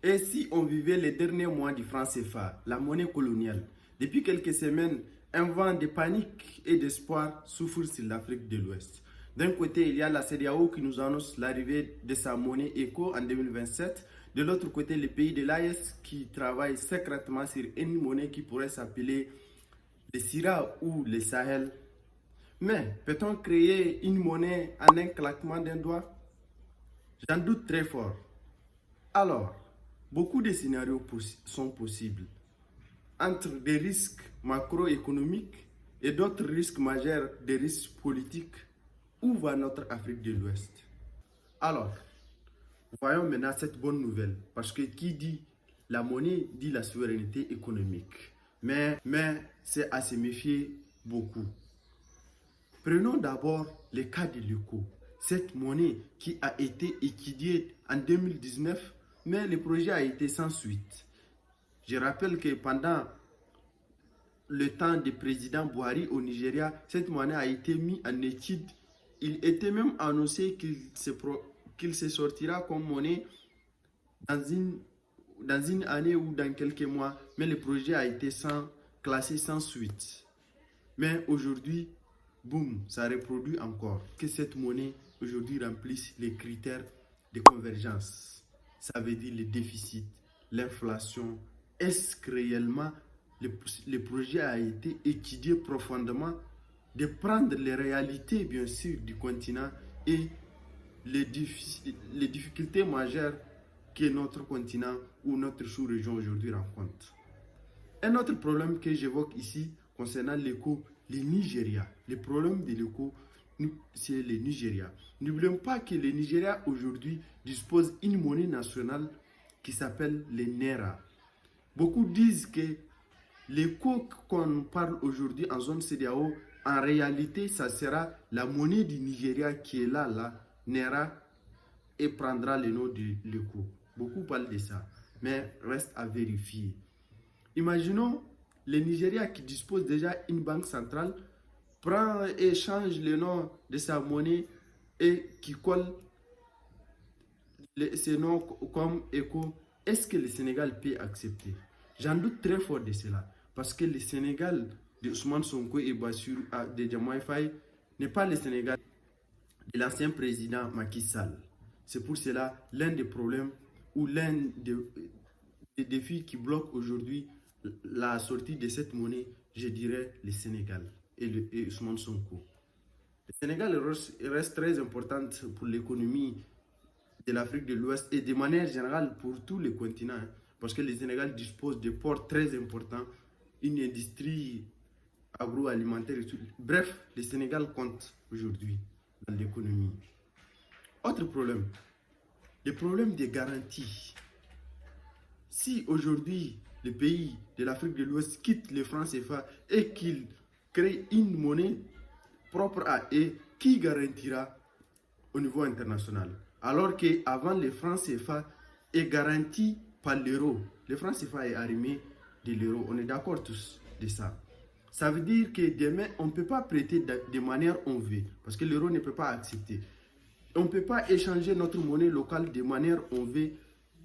Et si on vivait les derniers mois du franc CFA, la monnaie coloniale, depuis quelques semaines, un vent de panique et d'espoir souffle sur l'Afrique de l'Ouest. D'un côté, il y a la CEDEAO qui nous annonce l'arrivée de sa monnaie ECO en 2027. De l'autre côté, les pays de l'AES qui travaillent secrètement sur une monnaie qui pourrait s'appeler le SIRA ou le Sahel. Mais peut-on créer une monnaie en un claquement d'un doigt? J'en doute très fort. Alors, beaucoup de scénarios sont possibles. Entre des risques macroéconomiques et d'autres risques majeurs, des risques politiques, où va notre Afrique de l'Ouest? Alors, voyons maintenant cette bonne nouvelle, parce que qui dit la monnaie dit la souveraineté économique. Mais c'est à se méfier beaucoup. Prenons d'abord le cas de l'ECO, cette monnaie qui a été étudiée en 2019, mais le projet a été sans suite. Je rappelle que pendant le temps du président Buhari au Nigeria, cette monnaie a été mise en étude. Il était même annoncé qu'il se sortira comme monnaie dans une année ou dans quelques mois, mais le projet a été classé sans suite. Mais aujourd'hui, boum, ça reproduit encore que cette monnaie aujourd'hui remplisse les critères de convergence. Ça veut dire le déficit, l'inflation. Est-ce que réellement le projet a été étudié profondément, de prendre les réalités bien sûr du continent et les difficultés majeures que notre continent ou notre sous-région aujourd'hui rencontre? Un autre problème que j'évoque ici concernant l'éco, le Nigeria. Le problème de l'éco, c'est le Nigeria. N'oublions pas que le Nigeria aujourd'hui dispose d'une monnaie nationale qui s'appelle le Naira. Beaucoup disent que l'éco qu'on parle aujourd'hui en zone CEDEAO, en réalité, ça sera la monnaie du Nigeria qui est là, la Naira, et prendra le nom de l'éco. Beaucoup parlent de ça, mais reste à vérifier. Imaginons le Nigeria qui dispose déjà d'une banque centrale, prend et change le nom de sa monnaie et qui colle ces noms comme éco. Est-ce que le Sénégal peut accepter? J'en doute très fort de cela. Parce que le Sénégal de Ousmane Sonko et Bassirou de Diomaye Faye n'est pas le Sénégal de l'ancien président Macky Sall. C'est pour cela l'un des problèmes ou l'un des défis qui bloquent aujourd'hui la sortie de cette monnaie, je dirais le Sénégal et Ousmane Sonko. Le Sénégal reste très important pour l'économie de l'Afrique de l'Ouest et de manière générale pour tous les continents, parce que le Sénégal dispose de ports très importants, une industrie agroalimentaire et tout. Bref, le Sénégal compte aujourd'hui dans l'économie. Autre problème, le problème des garanties. Si aujourd'hui le pays de l'Afrique de l'Ouest quitte le franc CFA et qu'il crée une monnaie propre à eux, qui garantira au niveau international? Alors qu'avant le franc CFA est garanti par l'euro. Le franc CFA est arrimé de l'euro. On est d'accord tous de ça. Ça veut dire que demain, on ne peut pas prêter de manière on veut, parce que l'euro ne peut pas accepter. On ne peut pas échanger notre monnaie locale de manière on veut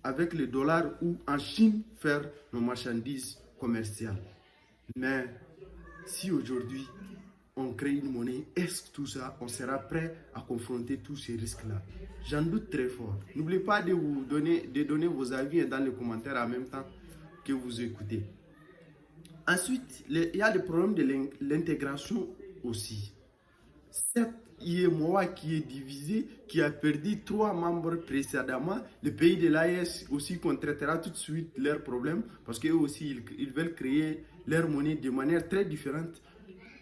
avec le dollar ou en Chine faire nos marchandises commerciales. Mais si aujourd'hui on crée une monnaie, est-ce que tout ça, on sera prêt à confronter tous ces risques-là? J'en doute très fort. N'oubliez pas de donner vos avis dans les commentaires en même temps que vous écoutez. Ensuite, il y a le problème de l'intégration aussi. Cette IMOA qui est divisée, qui a perdu 3 membres précédemment, le pays de l'AES aussi qu'on traitera tout de suite leurs problèmes, parce qu'eux aussi, ils veulent créer leur monnaie de manière très différente.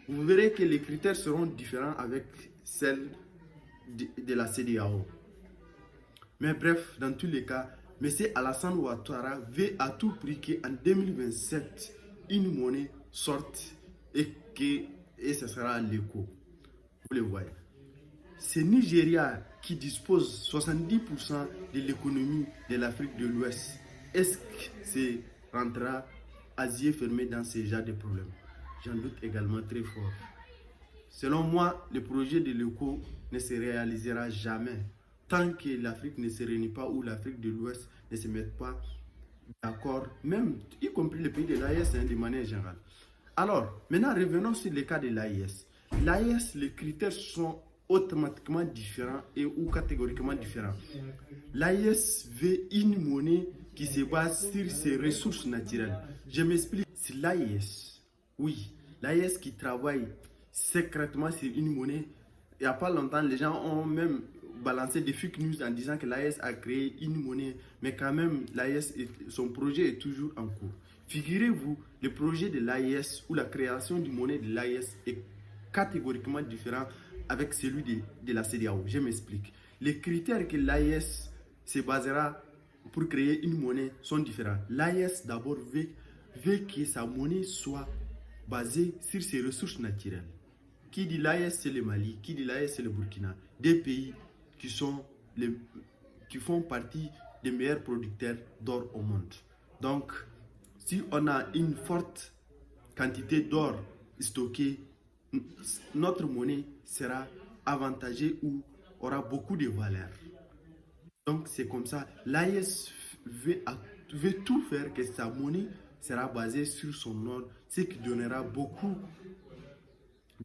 Vous verrez que les critères seront différents avec celles de la CEDEAO. Mais bref, dans tous les cas, M. Alassane Ouattara veut à tout prix qu'en 2027, une monnaie sorte et ce sera l'éco. Vous le voyez. C'est Nigeria qui dispose 70% de l'économie de l'Afrique de l'Ouest. Est-ce que c'est rentrera à yeux fermés dans ce genre de problèmes? J'en doute également très fort. Selon moi, le projet de l'éco ne se réalisera jamais tant que l'Afrique ne se réunit pas ou l'Afrique de l'Ouest ne se met pas d'accord, même y compris les pays de l'AES de manière générale. Alors, maintenant revenons sur le cas de l'AES. L'AES, les critères sont automatiquement différents et ou catégoriquement différents. L'AES veut une monnaie qui se base sur ses ressources naturelles. Je m'explique. C'est l'AES. Oui, l'AES qui travaille secrètement sur une monnaie. Il n'y a pas longtemps, les gens ont même balancé des fake news en disant que l'AES a créé une monnaie. Mais quand même, l'AES, son projet est toujours en cours. Figurez-vous, le projet de l'AES ou la création d'une monnaie de l'AES est catégoriquement différent avec celui de la CEDEAO. Je m'explique. Les critères que l'AES se basera pour créer une monnaie sont différents. L'AES d'abord veut que sa monnaie soit basée sur ses ressources naturelles. Qui dit l'AES, c'est le Mali, qui dit l'AES, c'est le Burkina. Des pays qui font partie des meilleurs producteurs d'or au monde. Donc, si on a une forte quantité d'or stockée, notre monnaie sera avantagée ou aura beaucoup de valeur. Donc c'est comme ça, l'AES veut tout faire que sa monnaie sera basée sur son or, ce qui donnera beaucoup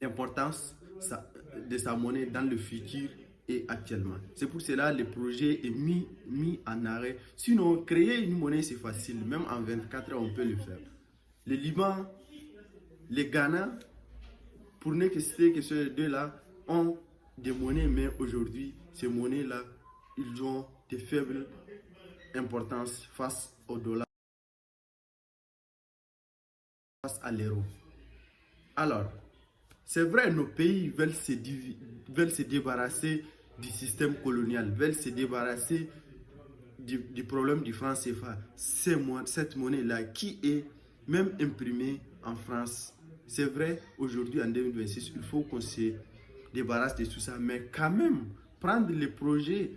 d'importance de sa monnaie dans le futur et actuellement. C'est pour cela que le projet est mis en arrêt. Sinon, créer une monnaie, c'est facile. Même en 24 heures, on peut le faire. Le Liban, le Ghana, pour ne citer que ces deux-là, ont des monnaies, mais aujourd'hui, ces monnaies-là, ils ont de faibles importances face au dollar, face à l'euro. Alors, c'est vrai, nos pays veulent se débarrasser du système colonial, veulent se débarrasser du problème du franc CFA. Cette monnaie-là qui est même imprimée en France. C'est vrai, aujourd'hui en 2026, il faut qu'on se débarrasse de tout ça, mais quand même, prendre les projets,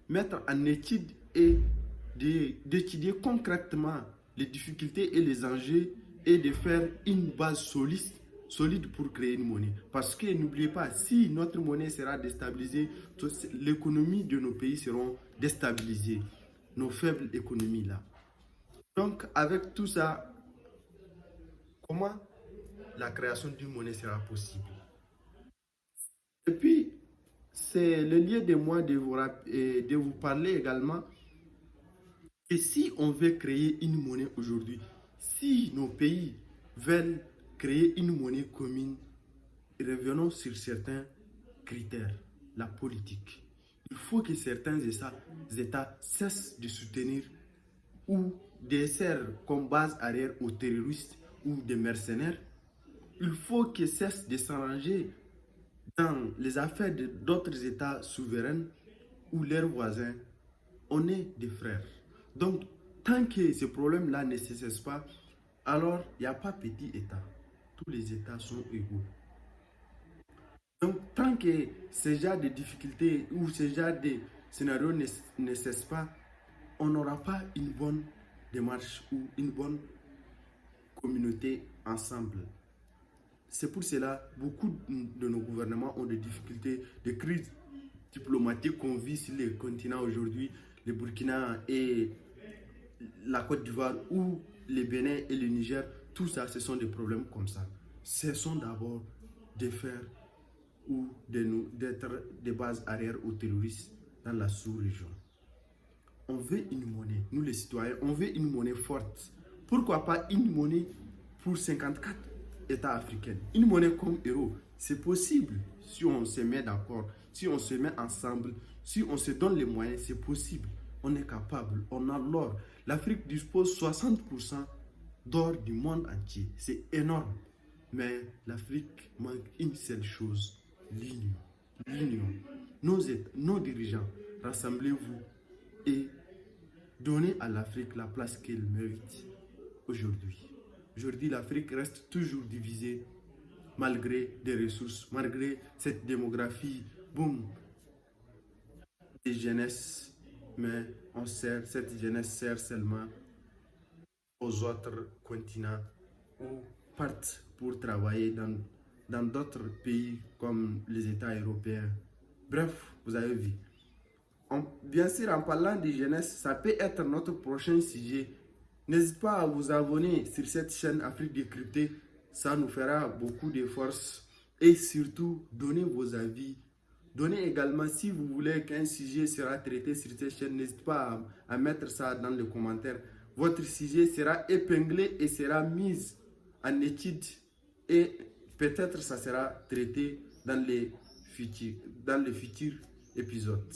mettre en étude et d'étudier concrètement les difficultés et les enjeux et de faire une base solide pour créer une monnaie. Parce que n'oubliez pas, si notre monnaie sera déstabilisée, l'économie de nos pays sera déstabilisée, nos faibles économies là. Donc avec tout ça, comment la création d'une monnaie sera possible? Et puis, c'est le lieu de moi de vous parler également. Et si on veut créer une monnaie aujourd'hui, si nos pays veulent créer une monnaie commune, revenons sur certains critères. La politique. Il faut que certains États cessent de soutenir ou de servir comme base arrière aux terroristes ou des mercenaires. Il faut qu'ils cessent de s'arranger dans les affaires d'autres États souverains ou leurs voisins. On est des frères. Donc, tant que ce problème-là ne cesse pas, alors il n'y a pas petit État. Tous les États sont égaux. Donc, tant que ce genre de difficultés ou ce genre de scénario ne cesse pas, on n'aura pas une bonne démarche ou une bonne communauté ensemble. C'est pour cela que beaucoup de nos gouvernements ont des difficultés, des crises diplomatiques qu'on vit sur le continent aujourd'hui, le Burkina et la Côte d'Ivoire ou le Bénin et le Niger. Tout ça, ce sont des problèmes comme ça. Cessons d'abord de faire ou d'être des bases arrière aux terroristes dans la sous-région. On veut une monnaie, nous les citoyens, on veut une monnaie forte. Pourquoi pas une monnaie pour 54 États africains? Une monnaie comme euro, c'est possible si on se met d'accord, si on se met ensemble, si on se donne les moyens, c'est possible. On est capable, on a l'or. L'Afrique dispose 60% d'or du monde entier, c'est énorme. Mais l'Afrique manque une seule chose, l'union. L'union. Nos dirigeants, rassemblez-vous et donnez à l'Afrique la place qu'elle mérite aujourd'hui. Aujourd'hui, l'Afrique reste toujours divisée malgré des ressources, malgré cette démographie, boum, des jeunesses. Mais cette jeunesse sert seulement aux autres continents ou partent pour travailler dans d'autres pays comme les États européens. Bref, vous avez vu. Bien sûr, en parlant de jeunesse, ça peut être notre prochain sujet N'hésitez pas à vous abonner sur cette chaîne Afrique Décryptée. Ça nous fera beaucoup de force. Et surtout, donnez vos avis. Donnez également, si vous voulez qu'un sujet sera traité sur cette chaîne, n'hésitez pas à mettre ça dans les commentaires. Votre sujet sera épinglé et sera mis en étude. Et peut-être ça sera traité dans les futurs épisodes.